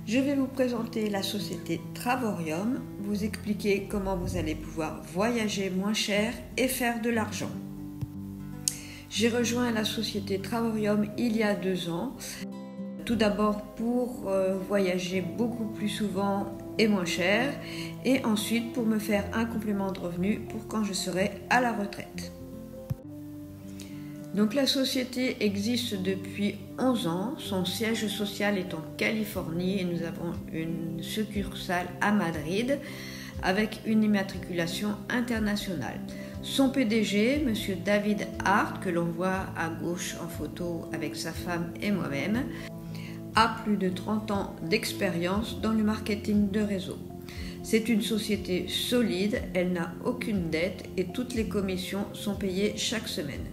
Je vais vous présenter la société Travorium, vous expliquer comment vous allez pouvoir voyager moins cher et faire de l'argent. J'ai rejoint la société Travorium il y a 2 ans, tout d'abord pour voyager beaucoup plus souvent et moins cher, et ensuite pour me faire un complément de revenu pour quand je serai à la retraite. Donc la société existe depuis 11 ans, son siège social est en Californie et nous avons une succursale à Madrid avec une immatriculation internationale. Son PDG, M. David Hart, que l'on voit à gauche en photo avec sa femme et moi-même, a plus de 30 ans d'expérience dans le marketing de réseau. C'est une société solide, elle n'a aucune dette et toutes les commissions sont payées chaque semaine.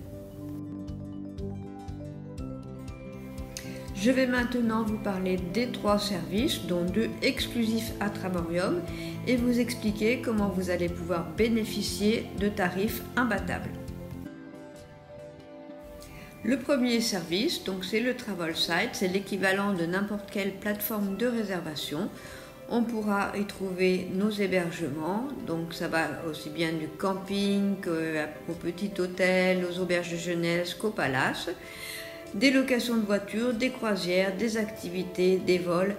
Je vais maintenant vous parler des 3 services, dont 2 exclusifs à Travorium, et vous expliquer comment vous allez pouvoir bénéficier de tarifs imbattables. Le premier service, donc c'est le Travel Site, c'est l'équivalent de n'importe quelle plateforme de réservation. On pourra y trouver nos hébergements, donc ça va aussi bien du camping qu'au petit hôtel, aux auberges de jeunesse qu'au palace. Des locations de voitures, des croisières, des activités, des vols,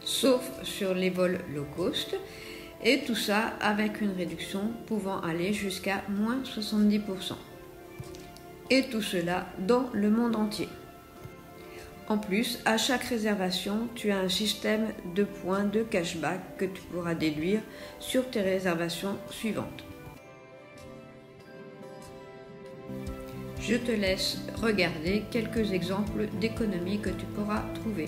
sauf sur les vols low cost, et tout ça avec une réduction pouvant aller jusqu'à moins 70%. Et tout cela dans le monde entier. En plus, à chaque réservation, tu as un système de points de cashback que tu pourras déduire sur tes réservations suivantes. Je te laisse regarder quelques exemples d'économies que tu pourras trouver.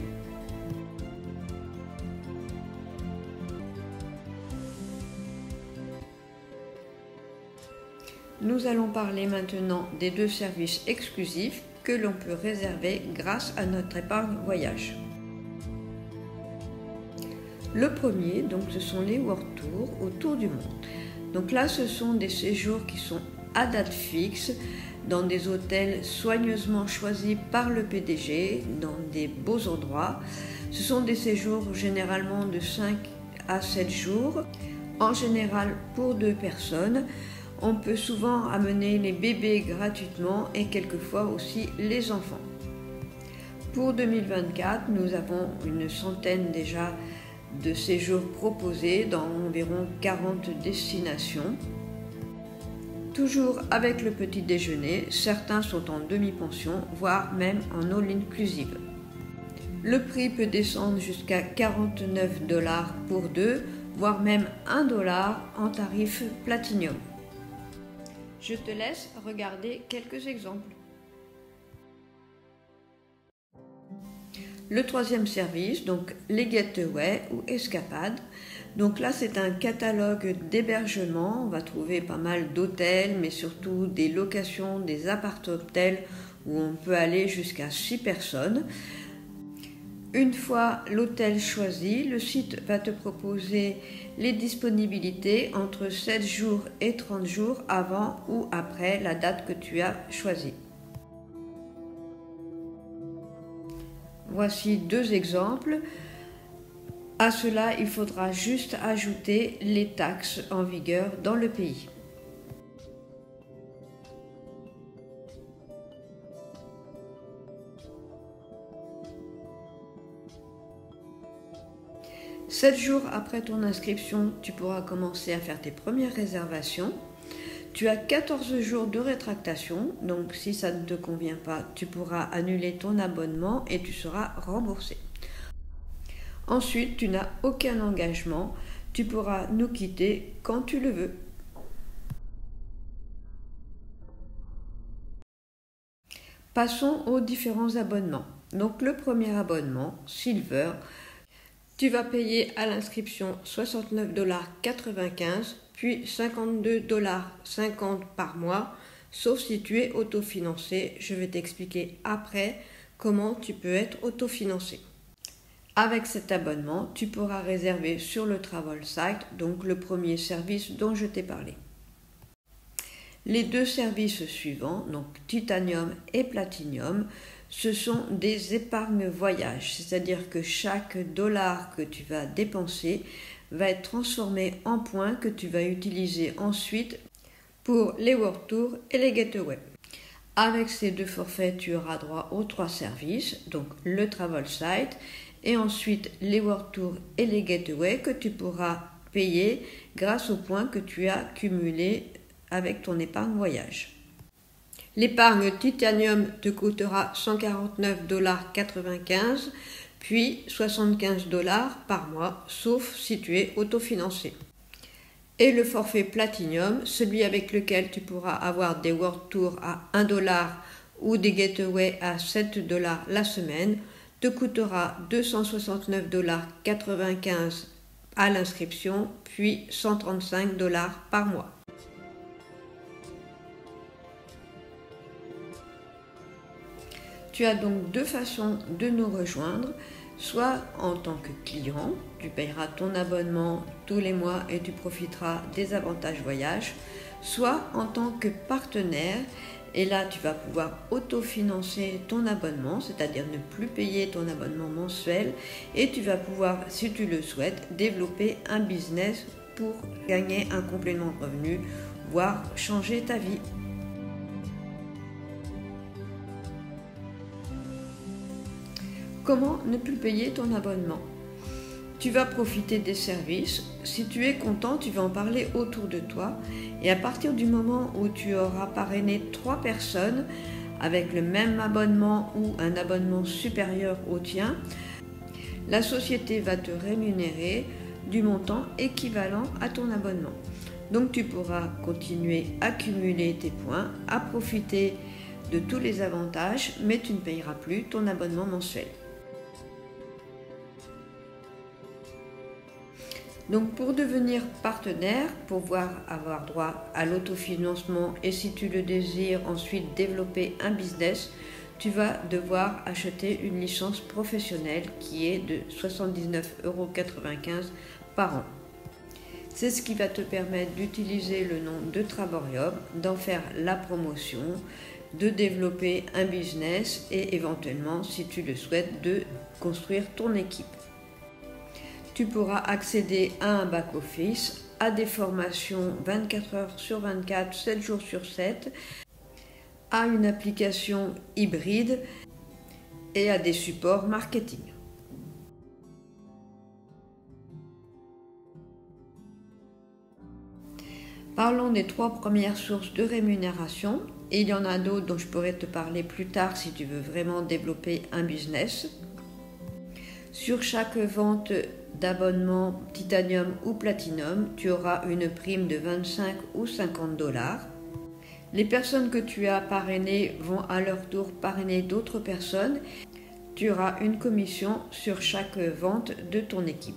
Nous allons parler maintenant des 2 services exclusifs que l'on peut réserver grâce à notre épargne voyage. Le premier, donc, ce sont les World Tours autour du monde. Donc là, ce sont des séjours qui sont à date fixe, dans des hôtels soigneusement choisis par le PDG, dans des beaux endroits. Ce sont des séjours généralement de 5 à 7 jours, en général pour 2 personnes. On peut souvent amener les bébés gratuitement et quelquefois aussi les enfants. Pour 2024, nous avons une centaine déjà de séjours proposés dans environ 40 destinations. Toujours avec le petit déjeuner, certains sont en demi-pension, voire même en all inclusive. Le prix peut descendre jusqu'à 49 $ pour 2, voire même 1 $ en tarif Platinum. Je te laisse regarder quelques exemples. Le troisième service, donc les Getaways ou escapades. Donc là, c'est un catalogue d'hébergements. On va trouver pas mal d'hôtels, mais surtout des locations, des appart-hôtels où on peut aller jusqu'à 6 personnes. Une fois l'hôtel choisi, le site va te proposer les disponibilités entre 7 jours et 30 jours avant ou après la date que tu as choisie. Voici 2 exemples. À cela, il faudra juste ajouter les taxes en vigueur dans le pays. Sept jours après ton inscription, tu pourras commencer à faire tes premières réservations. Tu as 14 jours de rétractation, donc si ça ne te convient pas, tu pourras annuler ton abonnement et tu seras remboursé. Ensuite, tu n'as aucun engagement, tu pourras nous quitter quand tu le veux. Passons aux différents abonnements. Donc le premier abonnement, Silver, tu vas payer à l'inscription 69,95 $, puis 52,50 $ par mois, sauf si tu es autofinancé. Je vais t'expliquer après comment tu peux être autofinancé. Avec cet abonnement, tu pourras réserver sur le Travel Site, donc le premier service dont je t'ai parlé. Les 2 services suivants, donc Titanium et Platinum, ce sont des épargnes voyage, c'est-à-dire que chaque dollar que tu vas dépenser va être transformé en points que tu vas utiliser ensuite pour les World Tours et les Getaways. Avec ces 2 forfaits, tu auras droit aux 3 services, donc le Travel Site et ensuite les World Tours et les Getaways que tu pourras payer grâce aux points que tu as cumulés avec ton épargne voyage. L'épargne Titanium te coûtera 149,95 $, puis 75 $ par mois, sauf si tu es autofinancé. Et le forfait Platinum, celui avec lequel tu pourras avoir des World Tours à 1 $ ou des Getaways à 7 $ la semaine, te coûtera 269,95 $ à l'inscription, puis 135 $ par mois. Tu as donc 2 façons de nous rejoindre, soit en tant que client, tu payeras ton abonnement tous les mois et tu profiteras des avantages voyage, soit en tant que partenaire, et là tu vas pouvoir autofinancer ton abonnement, c'est-à-dire ne plus payer ton abonnement mensuel, et tu vas pouvoir, si tu le souhaites, développer un business pour gagner un complément de revenu, voire changer ta vie. Comment ne plus payer ton abonnement? Tu vas profiter des services. Si tu es content, tu vas en parler autour de toi. Et à partir du moment où tu auras parrainé 3 personnes avec le même abonnement ou un abonnement supérieur au tien, la société va te rémunérer du montant équivalent à ton abonnement. Donc tu pourras continuer à cumuler tes points, à profiter de tous les avantages, mais tu ne payeras plus ton abonnement mensuel. Donc pour devenir partenaire, pour pouvoir avoir droit à l'autofinancement et si tu le désires ensuite développer un business, tu vas devoir acheter une licence professionnelle qui est de 79,95 € par an. C'est ce qui va te permettre d'utiliser le nom de Traborium, d'en faire la promotion, de développer un business et éventuellement, si tu le souhaites, de construire ton équipe. Tu pourras accéder à un back-office, à des formations 24 heures sur 24, 7 jours sur 7, à une application hybride et à des supports marketing. Parlons des 3 premières sources de rémunération. Et il y en a d'autres dont je pourrais te parler plus tard si tu veux vraiment développer un business. Sur chaque vente d'abonnement Titanium ou Platinum, tu auras une prime de 25 ou 50 $. Les personnes que tu as parrainées vont à leur tour parrainer d'autres personnes. Tu auras une commission sur chaque vente de ton équipe.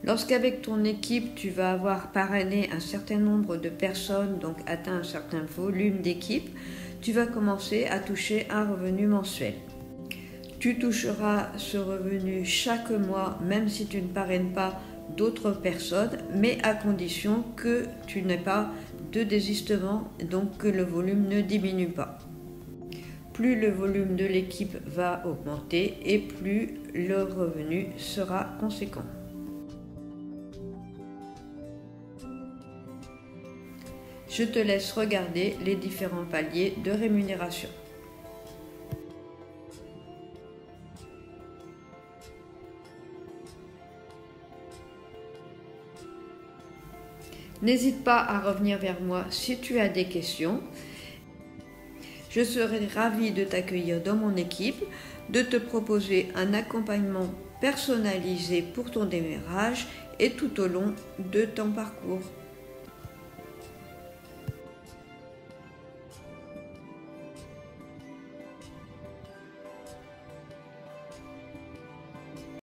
Lorsqu'avec ton équipe, tu vas avoir parrainé un certain nombre de personnes, donc atteint un certain volume d'équipe, tu vas commencer à toucher un revenu mensuel. Tu toucheras ce revenu chaque mois, même si tu ne parraines pas d'autres personnes, mais à condition que tu n'aies pas de désistement, donc que le volume ne diminue pas. Plus le volume de l'équipe va augmenter et plus le revenu sera conséquent. Je te laisse regarder les différents paliers de rémunération. N'hésite pas à revenir vers moi si tu as des questions. Je serai ravie de t'accueillir dans mon équipe, de te proposer un accompagnement personnalisé pour ton démarrage et tout au long de ton parcours.